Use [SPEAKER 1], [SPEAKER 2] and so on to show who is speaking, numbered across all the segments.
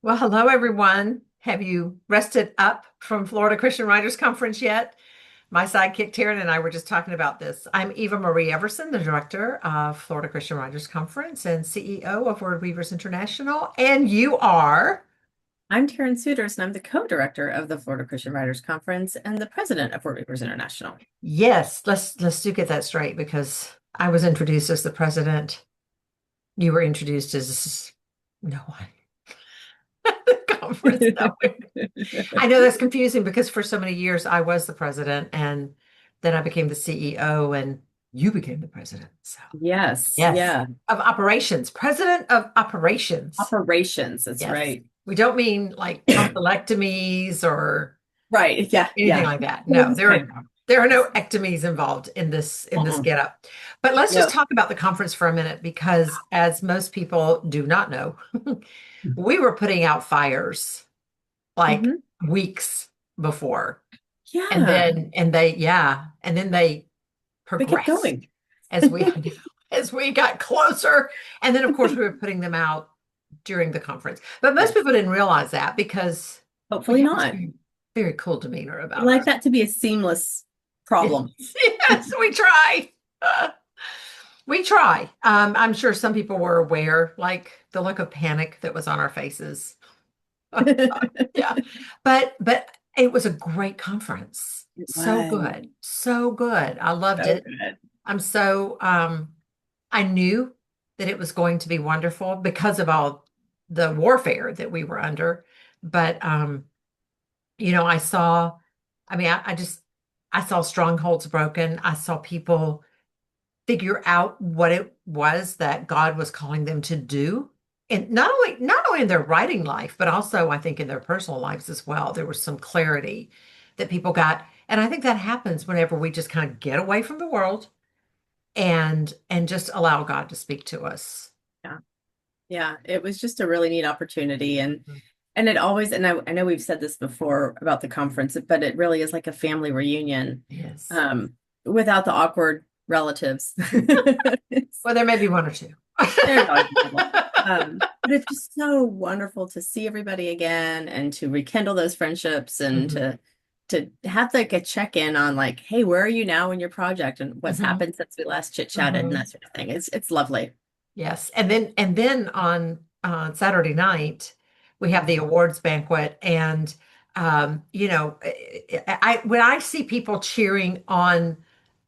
[SPEAKER 1] Well, hello, everyone. Have you rested up from Florida Christian Writers Conference yet? My sidekick, Taryn, and I were just talking about this. I'm Eva Marie Everson, the director of Florida Christian Writers Conference and CEO of Word Weavers International. And you are?
[SPEAKER 2] I'm Taryn Suiters, and I'm the co-director of the Florida Christian Writers Conference and the president of Word Weavers International.
[SPEAKER 1] Yes, let's do get that straight because I was introduced as the president. You were introduced as no one. The conference. No. I know that's confusing because for so many years I was the president and then I became the CEO and you became the president. So,
[SPEAKER 2] Yes,
[SPEAKER 1] yes,
[SPEAKER 2] yeah.
[SPEAKER 1] of operations, president of operations.
[SPEAKER 2] Operations, that's
[SPEAKER 1] Yes.
[SPEAKER 2] right.
[SPEAKER 1] We don't mean like tonsillectomies or
[SPEAKER 2] Right, yeah,
[SPEAKER 1] anything
[SPEAKER 2] yeah.
[SPEAKER 1] like that.
[SPEAKER 2] Well,
[SPEAKER 1] No,
[SPEAKER 2] this kind of
[SPEAKER 1] there are no ectomies involved in this
[SPEAKER 2] uh-uh.
[SPEAKER 1] getup. But let's just
[SPEAKER 2] No.
[SPEAKER 1] talk about the conference for a minute because as most people do not know, we were putting out fires like
[SPEAKER 2] Hmm.
[SPEAKER 1] weeks before. And
[SPEAKER 2] Yeah,
[SPEAKER 1] then and they yeah, and then they
[SPEAKER 2] they kept
[SPEAKER 1] progressed
[SPEAKER 2] going.
[SPEAKER 1] as we as we got closer. And then of course we were putting them out during the conference. But most
[SPEAKER 2] Yes.
[SPEAKER 1] people didn't realize that because we
[SPEAKER 2] Hopefully
[SPEAKER 1] have this
[SPEAKER 2] not.
[SPEAKER 1] very, very cool demeanor
[SPEAKER 2] We
[SPEAKER 1] about
[SPEAKER 2] like
[SPEAKER 1] our
[SPEAKER 2] that to be a seamless
[SPEAKER 1] yes,
[SPEAKER 2] problem.
[SPEAKER 1] yes, we try. We try. I'm sure some people were aware, like the look of panic that was on our faces. Yeah. But it was a great conference.
[SPEAKER 2] It
[SPEAKER 1] So
[SPEAKER 2] was
[SPEAKER 1] good. So good. I loved
[SPEAKER 2] so
[SPEAKER 1] it.
[SPEAKER 2] good.
[SPEAKER 1] I'm so I knew that it was going to be wonderful because of all the warfare that we were under. But I saw, I saw strongholds broken. I saw people figure out what it was that God was calling them to do. And not only in their writing life, but also I think in their personal lives as well. There was some clarity that people got. And I think that happens whenever we just kind of get away from the world and just allow God to speak to us.
[SPEAKER 2] Yeah. Yeah, it was just a really neat opportunity and it always and I know we've said this before about the conference, but it really is like a family reunion
[SPEAKER 1] Yes.
[SPEAKER 2] um without the awkward relatives.
[SPEAKER 1] Well, there may be one or two.
[SPEAKER 2] There's always a couple. But it's just so wonderful to see everybody again and to rekindle those friendships and
[SPEAKER 1] Mhm.
[SPEAKER 2] to have like a check-in on like, hey, where are you now in your project and what's
[SPEAKER 1] Mhm.
[SPEAKER 2] happened since we last chit-chatted and
[SPEAKER 1] Mhm.
[SPEAKER 2] that sort of thing. It's lovely.
[SPEAKER 1] Yes. And then on Saturday night, we have the awards banquet. And when I see people cheering on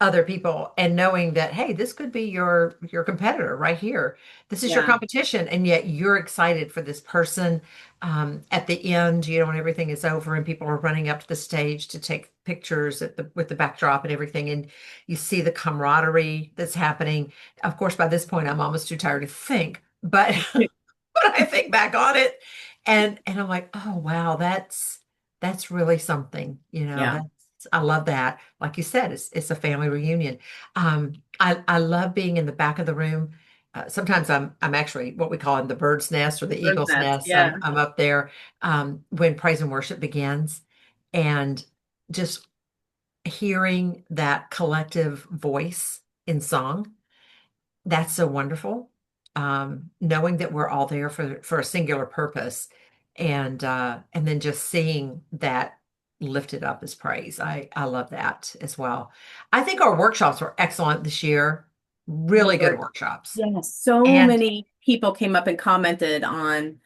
[SPEAKER 1] other people and knowing that, hey, this could be your competitor right here. This is your
[SPEAKER 2] Yeah.
[SPEAKER 1] competition, and yet you're excited for this person. At the end, when everything is over and people are running up to the stage to take pictures with the backdrop and everything, and you see the camaraderie that's happening. Of course, by this point, I'm almost too tired to think, but but I think back on it, and I'm like, oh wow, that's really something.
[SPEAKER 2] Yeah.
[SPEAKER 1] I love that. Like you said, it's a family reunion. I love being in the back of the room. Sometimes I'm actually what we call in the bird's nest or the
[SPEAKER 2] Bird's
[SPEAKER 1] eagle's
[SPEAKER 2] nest.
[SPEAKER 1] nest. I'm
[SPEAKER 2] Yeah.
[SPEAKER 1] I'm up there when praise and worship begins, and just hearing that collective voice in song, that's so wonderful. Knowing that we're all there for a singular purpose and then just seeing that lifted up as praise. I love that as well. I think our workshops were excellent this year.
[SPEAKER 2] They
[SPEAKER 1] Really good
[SPEAKER 2] were,
[SPEAKER 1] workshops.
[SPEAKER 2] yeah, so
[SPEAKER 1] And
[SPEAKER 2] many people came up and commented on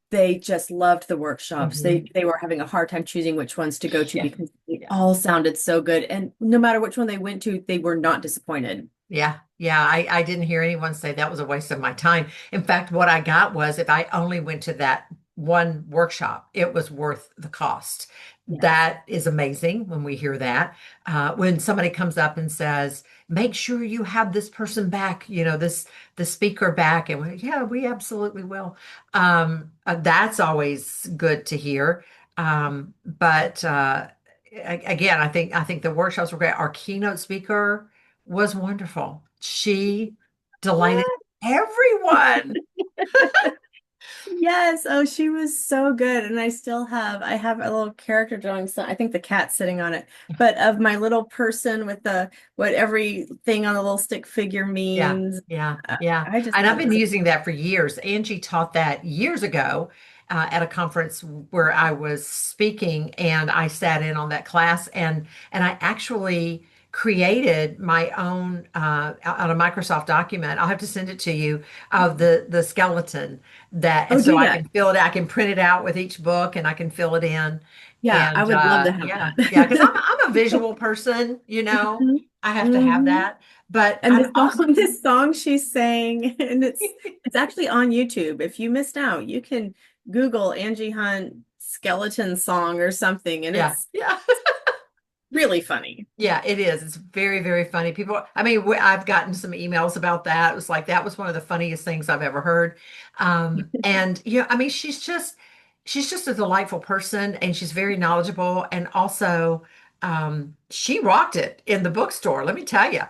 [SPEAKER 2] they just loved the workshops.
[SPEAKER 1] Mhm.
[SPEAKER 2] They were having a hard time choosing which ones to go to
[SPEAKER 1] Yeah,
[SPEAKER 2] because they
[SPEAKER 1] yeah.
[SPEAKER 2] all sounded so good. And no matter which one they went to, they were not disappointed.
[SPEAKER 1] Yeah, yeah. I didn't hear anyone say that was a waste of my time. In fact, what I got was if I only went to that one workshop, it was worth the cost.
[SPEAKER 2] Yes.
[SPEAKER 1] That is amazing when we hear that. When somebody comes up and says, make sure you have this person back, the speaker back. And yeah, we absolutely will. That's always good to hear. But again, I think the workshops were great. Our keynote speaker was wonderful. She delighted everyone.
[SPEAKER 2] Yes. Oh, she was so good. And I have a little character drawing. So I think the cat's sitting on it, but of my little person with what everything on the little stick figure
[SPEAKER 1] Yeah,
[SPEAKER 2] means.
[SPEAKER 1] yeah, yeah.
[SPEAKER 2] I just
[SPEAKER 1] And I've
[SPEAKER 2] thought it
[SPEAKER 1] been
[SPEAKER 2] was,
[SPEAKER 1] using that for years. Angie taught that years ago. at a conference where I was speaking, and I sat in on that class, and I actually created my own on a Microsoft document. I'll have to send it to you of the skeleton that,
[SPEAKER 2] Oh,
[SPEAKER 1] so
[SPEAKER 2] do
[SPEAKER 1] I
[SPEAKER 2] that.
[SPEAKER 1] can fill it. I can print it out with each book, and I can fill it in.
[SPEAKER 2] Yeah, I
[SPEAKER 1] And
[SPEAKER 2] would love to have
[SPEAKER 1] yeah, because
[SPEAKER 2] that.
[SPEAKER 1] I'm a visual person, you know.
[SPEAKER 2] Mhm.
[SPEAKER 1] I have to have
[SPEAKER 2] Mhm.
[SPEAKER 1] that, but
[SPEAKER 2] And
[SPEAKER 1] I'm
[SPEAKER 2] this
[SPEAKER 1] also
[SPEAKER 2] song, this song she sang, and it's actually on YouTube. If you missed out, you can Google Angie Hunt skeleton song or something, and
[SPEAKER 1] yeah,
[SPEAKER 2] it's
[SPEAKER 1] yeah.
[SPEAKER 2] really funny.
[SPEAKER 1] Yeah, it is. It's very, very funny. People, I mean, I've gotten some emails about that. It was like that was one of the funniest things I've ever heard. And I mean, she's just a delightful person, and she's very knowledgeable. And also, she rocked it in the bookstore. Let me tell you.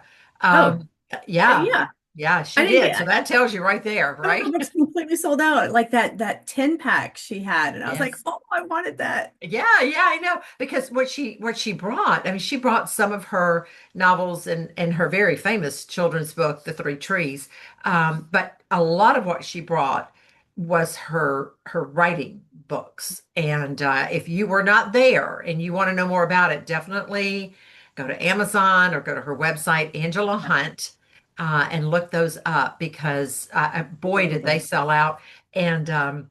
[SPEAKER 2] Oh,
[SPEAKER 1] Um, yeah,
[SPEAKER 2] yeah.
[SPEAKER 1] yeah,
[SPEAKER 2] I
[SPEAKER 1] she
[SPEAKER 2] didn't
[SPEAKER 1] did. So
[SPEAKER 2] get
[SPEAKER 1] that tells you right there,
[SPEAKER 2] some of
[SPEAKER 1] right?
[SPEAKER 2] her books completely sold out, like that 10 pack she had. And I was like,
[SPEAKER 1] Yes.
[SPEAKER 2] oh, I wanted that.
[SPEAKER 1] Yeah, yeah, I know. Because what she brought, I mean, she brought some of her novels and her very famous children's book, The Three Trees. But a lot of what she brought was her writing books. And if you were not there and you want to know more about it, definitely go to Amazon or go to her website, Angela Hunt, and look those up because boy, did they sell out. And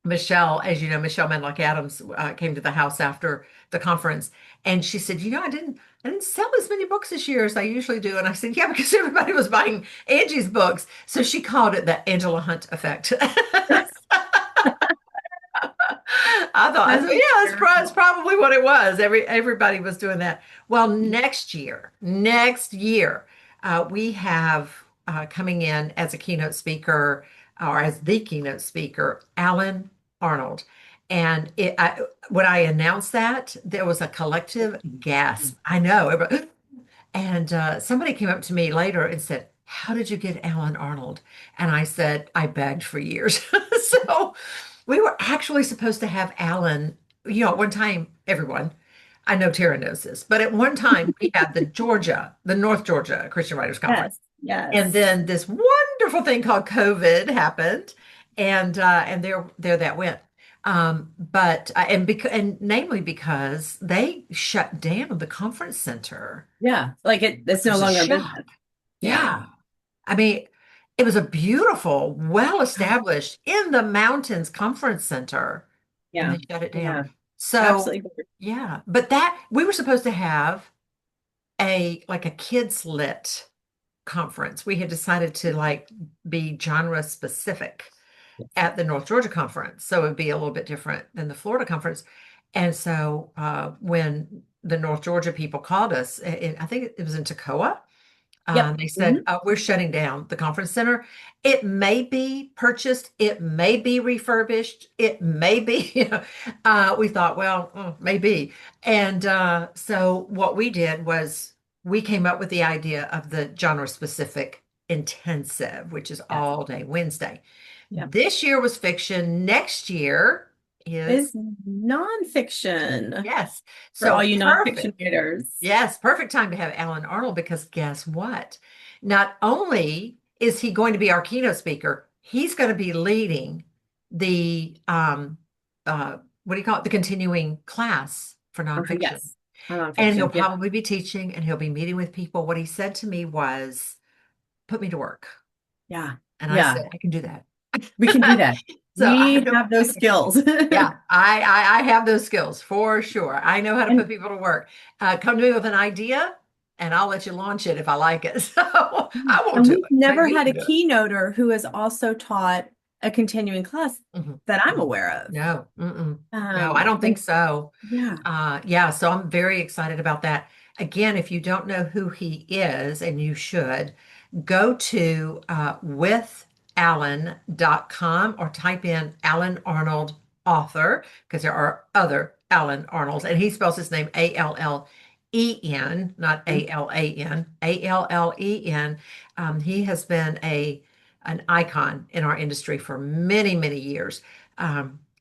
[SPEAKER 1] Michelle, as you know, Michelle Medlock Adams came to the house after the conference, and she said, I didn't sell as many books this year as I usually do." And I said, "Yeah, because everybody was buying Angie's books." So she called it the Angela Hunt effect. I
[SPEAKER 2] That's
[SPEAKER 1] said, yeah, that's
[SPEAKER 2] hysterical.
[SPEAKER 1] probably what it was. Everybody was doing that. Well, next year, we have coming in as a keynote speaker or as the keynote speaker, Alan Arnold. And when I announced that, there was a collective gasp. I know. And somebody came up to me later and said, "How did you get Alan Arnold?" And I said, "I begged for years." So we were actually supposed to have Alan, at one time, everyone, I know Tara knows this, but at one time we had the North Georgia Christian Writers Conference.
[SPEAKER 2] Yes,
[SPEAKER 1] And
[SPEAKER 2] yes.
[SPEAKER 1] then this wonderful thing called COVID happened, and there that went. But and namely because they shut down the conference center,
[SPEAKER 2] Yeah. Like it's
[SPEAKER 1] which
[SPEAKER 2] no
[SPEAKER 1] was a
[SPEAKER 2] longer a
[SPEAKER 1] shock.
[SPEAKER 2] business. Yeah.
[SPEAKER 1] Yeah. I mean, it was a beautiful, well-established in the mountains conference center, and
[SPEAKER 2] Yeah.
[SPEAKER 1] they shut it down.
[SPEAKER 2] Yeah.
[SPEAKER 1] So,
[SPEAKER 2] Absolutely.
[SPEAKER 1] yeah, but that we were supposed to have a kids lit conference. We had decided to like be genre specific at the North Georgia conference, so it would be a little bit different than the Florida conference. And so when the North Georgia people called us, I think it was in Toccoa.
[SPEAKER 2] Yep.
[SPEAKER 1] They said,
[SPEAKER 2] Mhm.
[SPEAKER 1] we're shutting down the conference center. It may be purchased, it may be refurbished, it may be, we thought, well, maybe. And so what we did was we came up with the idea of the genre specific intensive, which is
[SPEAKER 2] Yes.
[SPEAKER 1] all day Wednesday.
[SPEAKER 2] Yep.
[SPEAKER 1] This year was fiction. Next year is,
[SPEAKER 2] Is nonfiction
[SPEAKER 1] yes.
[SPEAKER 2] for all
[SPEAKER 1] So
[SPEAKER 2] you nonfiction
[SPEAKER 1] perfect.
[SPEAKER 2] readers.
[SPEAKER 1] Yes, perfect time to have Alan Arnold because guess what? Not only is he going to be our keynote speaker, he's going to be leading the what do you call it? The continuing class for nonfiction.
[SPEAKER 2] Yes. For
[SPEAKER 1] And he'll
[SPEAKER 2] nonfiction. Yeah.
[SPEAKER 1] probably be teaching and he'll be meeting with people. What he said to me was, "Put me to work."
[SPEAKER 2] Yeah.
[SPEAKER 1] And I
[SPEAKER 2] Yeah.
[SPEAKER 1] said, "I can do that."
[SPEAKER 2] We can do that.
[SPEAKER 1] So I
[SPEAKER 2] We
[SPEAKER 1] don't.
[SPEAKER 2] have those skills.
[SPEAKER 1] Yeah, I have those skills for sure. I know how to put
[SPEAKER 2] And
[SPEAKER 1] people to work. Come to me with an idea, and I'll let you launch it if I like it. So I won't
[SPEAKER 2] and
[SPEAKER 1] do
[SPEAKER 2] we've
[SPEAKER 1] it, but
[SPEAKER 2] never
[SPEAKER 1] you
[SPEAKER 2] had
[SPEAKER 1] can
[SPEAKER 2] a
[SPEAKER 1] do it.
[SPEAKER 2] keynoter who has also taught a continuing class
[SPEAKER 1] Mhm,
[SPEAKER 2] that I'm
[SPEAKER 1] mhm.
[SPEAKER 2] aware of.
[SPEAKER 1] No, no, I don't think
[SPEAKER 2] And
[SPEAKER 1] so.
[SPEAKER 2] yeah.
[SPEAKER 1] Yeah, so I'm very excited about that. Again, if you don't know who he is, and you should, go to withalan.com or type in Alan Arnold author, because there are other Alan Arnolds, and he spells his name Allen, not Alan, Allen. He has been an icon in our industry for many, many years.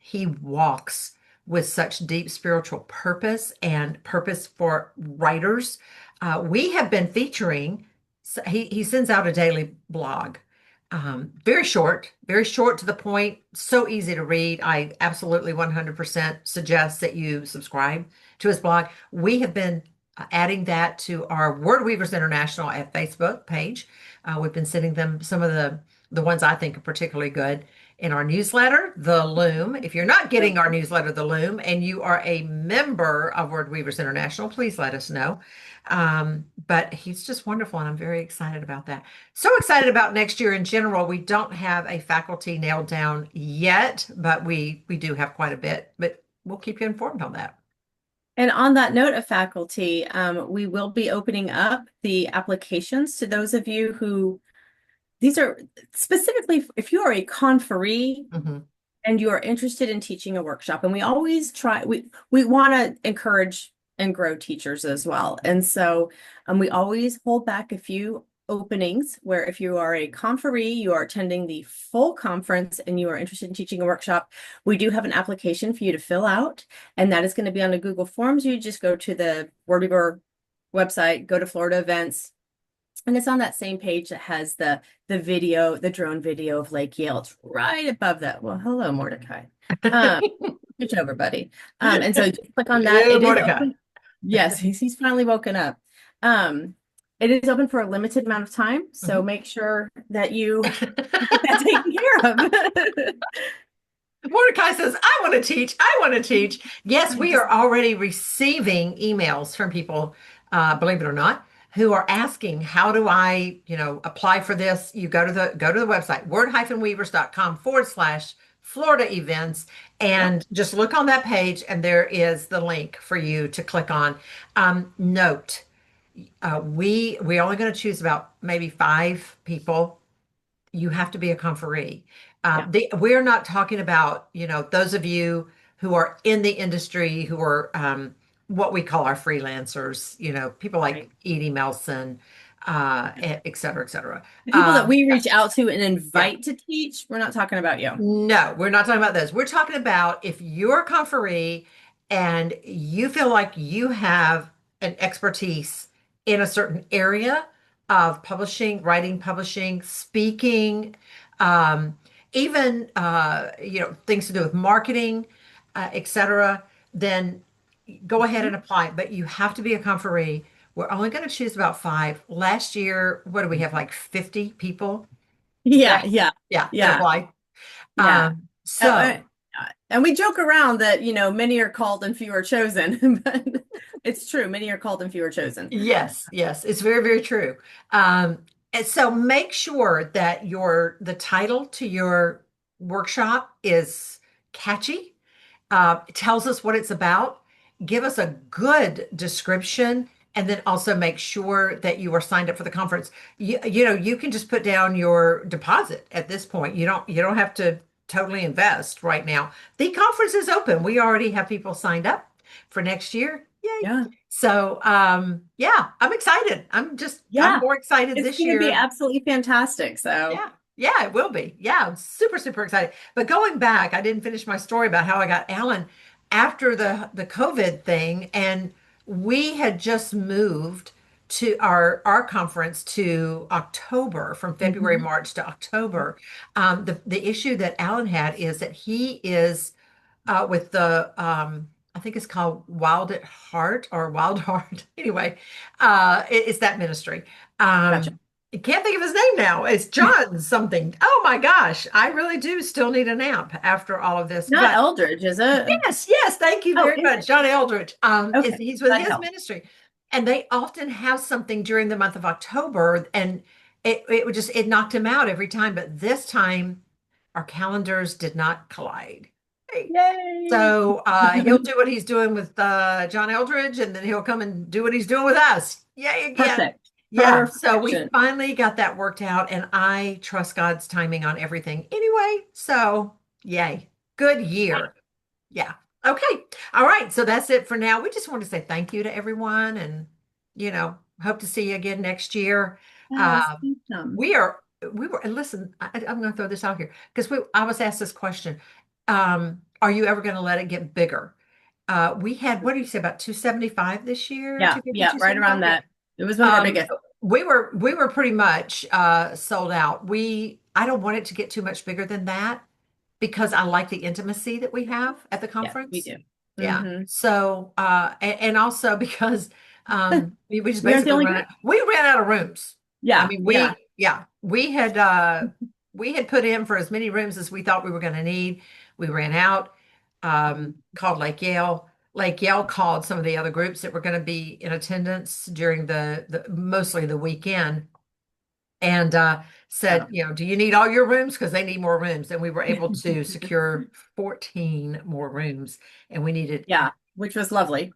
[SPEAKER 1] He walks with such deep spiritual purpose and purpose for writers. We have been featuring, he sends out a daily blog. very short to the point, so easy to read. I absolutely 100% suggest that you subscribe to his blog. We have been adding that to our Word Weavers International at Facebook page. We've been sending them some of the ones I think are particularly good in our newsletter, The Loom. If you're not getting our newsletter, The Loom, and you are a member of Word Weavers International, please let us know. But he's just wonderful, and I'm very excited about that. So excited about next year in general. We don't have a faculty nailed down yet, but we do have quite a bit, but we'll keep you informed on that.
[SPEAKER 2] And on that note of faculty, we will be opening up the applications to those of you who, these are specifically if you are a conferee
[SPEAKER 1] Hmm.
[SPEAKER 2] and you are interested in teaching a workshop. And we always try, we want to encourage and grow teachers as well. And so we always hold back a few openings where if you are a conferee, you are attending the full conference and you are interested in teaching a workshop, we do have an application for you to fill out. And that is going to be on the Google Forms. You just go to the WordWeaver website, go to Florida events, and it's on that same page that has the video, the drone video of Lake Yale. It's right above that. Well, hello, Mordecai. Um, Switch over, buddy. And so just click on that.
[SPEAKER 1] Hello,
[SPEAKER 2] It is
[SPEAKER 1] Mordecai.
[SPEAKER 2] open. Yes, he's finally woken up. It is open for a limited amount of time, so
[SPEAKER 1] Mhm.
[SPEAKER 2] make sure that you get that taken care of.
[SPEAKER 1] Mordecai says, I want to teach. I want to teach. Yes, we are already receiving emails from people, believe it or not, who are asking, how do I, apply for this? You go to the website, word-weavers.com/Florida events,
[SPEAKER 2] Yep.
[SPEAKER 1] and just look on that page, and there is the link for you to click on. Note, we're only going to choose about maybe 5 people. You have to be a conferee.
[SPEAKER 2] Yeah.
[SPEAKER 1] We're not talking about, those of you who are in the industry, who are what we call our freelancers, people like
[SPEAKER 2] Right.
[SPEAKER 1] Edie Melson, et cetera, et cetera.
[SPEAKER 2] The people that we
[SPEAKER 1] Yeah,
[SPEAKER 2] reach out to and
[SPEAKER 1] yeah.
[SPEAKER 2] invite to teach, we're not talking about you.
[SPEAKER 1] No, we're not talking about those. We're talking about if you're a conferee and you feel like you have an expertise in a certain area of publishing, writing, publishing, speaking, um, even things to do with marketing, etc., then go ahead
[SPEAKER 2] Mhm.
[SPEAKER 1] and apply. But you have to be a conferee. We're only going to choose about 5. Last year, what do we have, like 50 people
[SPEAKER 2] Yeah,
[SPEAKER 1] that,
[SPEAKER 2] yeah,
[SPEAKER 1] yeah, that
[SPEAKER 2] yeah,
[SPEAKER 1] applied?
[SPEAKER 2] yeah. Uh, uh,
[SPEAKER 1] So
[SPEAKER 2] and we joke around that, many are called and few are chosen, but it's true. Many are called and few are chosen.
[SPEAKER 1] yes, yes, it's very, very true. And so make sure that the title to your workshop is catchy, tells us what it's about, give us a good description, and then also make sure that you are signed up for the conference. You can just put down your deposit at this point. You don't have to totally invest right now. The conference is open. We already have people signed up for next year. Yay.
[SPEAKER 2] Yeah,
[SPEAKER 1] So yeah, I'm excited. I'm
[SPEAKER 2] yeah.
[SPEAKER 1] more excited
[SPEAKER 2] It's
[SPEAKER 1] this
[SPEAKER 2] going to be
[SPEAKER 1] year.
[SPEAKER 2] absolutely fantastic. So,
[SPEAKER 1] Yeah. Yeah, it will be. Yeah, I'm super, super excited. But going back, I didn't finish my story about how I got Alan after the COVID thing, and we had just moved to our conference to October, from February,
[SPEAKER 2] mhm.
[SPEAKER 1] March to October. The issue that Alan had is that he is with the I think it's called Wild at Heart or Wild Heart. Anyway, it's that ministry.
[SPEAKER 2] Gotcha.
[SPEAKER 1] I can't think of his name now. It's John something. Oh my gosh, I really do still need a nap after all of this.
[SPEAKER 2] Not
[SPEAKER 1] But
[SPEAKER 2] Eldridge, is it?
[SPEAKER 1] yes, yes, thank you
[SPEAKER 2] Oh,
[SPEAKER 1] very
[SPEAKER 2] is
[SPEAKER 1] much,
[SPEAKER 2] it?
[SPEAKER 1] John Eldridge.
[SPEAKER 2] Okay.
[SPEAKER 1] He's with
[SPEAKER 2] That
[SPEAKER 1] his
[SPEAKER 2] helps.
[SPEAKER 1] ministry, and they often have something during the month of October, and it knocked him out every time. But this time, our calendars did not collide. Hey.
[SPEAKER 2] Yay.
[SPEAKER 1] So he'll do what he's doing with John Eldridge, and then he'll come and do what he's doing with us. Yay again.
[SPEAKER 2] Perfect.
[SPEAKER 1] Yeah. So we
[SPEAKER 2] Perfection.
[SPEAKER 1] finally got that worked out, and I trust God's timing on everything anyway. So yay. Good year. Yeah. Okay. All right. So that's it for now. We just want to say thank you to everyone, and hope to see you again next year.
[SPEAKER 2] Yes,
[SPEAKER 1] Uh,
[SPEAKER 2] awesome.
[SPEAKER 1] and listen, I'm going to throw this out here because I was asked this question. Are you ever going to let it get bigger? We had, what do you say, about 275 this year?
[SPEAKER 2] Yeah,
[SPEAKER 1] 250,
[SPEAKER 2] yeah, right around
[SPEAKER 1] 275? Yeah.
[SPEAKER 2] that. It was one of our biggest.
[SPEAKER 1] We were pretty much sold out. I don't want it to get too much bigger than that because I like the intimacy that we have at the
[SPEAKER 2] Yes, we
[SPEAKER 1] conference.
[SPEAKER 2] do.
[SPEAKER 1] Yeah.
[SPEAKER 2] Hmm.
[SPEAKER 1] So, and also because we just
[SPEAKER 2] We aren't the
[SPEAKER 1] basically
[SPEAKER 2] only group.
[SPEAKER 1] we ran out of rooms. I
[SPEAKER 2] Yeah,
[SPEAKER 1] mean,
[SPEAKER 2] yeah,
[SPEAKER 1] yeah, we had put in for as many rooms as we thought we were going to need. We ran out, called Lake Yale. Lake Yale called some of the other groups that were going to be in attendance during the mostly the weekend and
[SPEAKER 2] yeah.
[SPEAKER 1] said, do you need all your rooms? Because they need more rooms. And we were able to secure 14 more rooms, and we needed.
[SPEAKER 2] Yeah, which was lovely.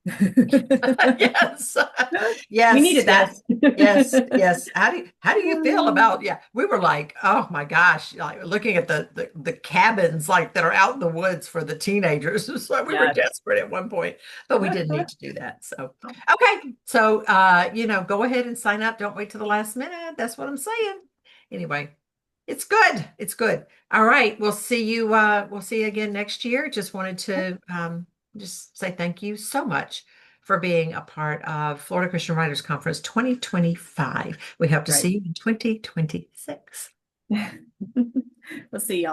[SPEAKER 1] Yes,
[SPEAKER 2] We
[SPEAKER 1] yes,
[SPEAKER 2] needed that.
[SPEAKER 1] yes, yes, yes. How do you feel about? Yeah, we were like, oh my gosh, like looking at the cabins like that are out in the woods for the teenagers. It's like we were
[SPEAKER 2] Yes.
[SPEAKER 1] desperate at one point, but we didn't need to do that. So okay, so go ahead and sign up. Don't wait till the last minute. That's what I'm saying. Anyway, it's good. It's good. All right, we'll see you again next year. Just wanted to just say thank you so much for being a part of Florida Christian Writers Conference 2025. We hope to
[SPEAKER 2] Right.
[SPEAKER 1] see you in 2026.
[SPEAKER 2] We'll see y'all.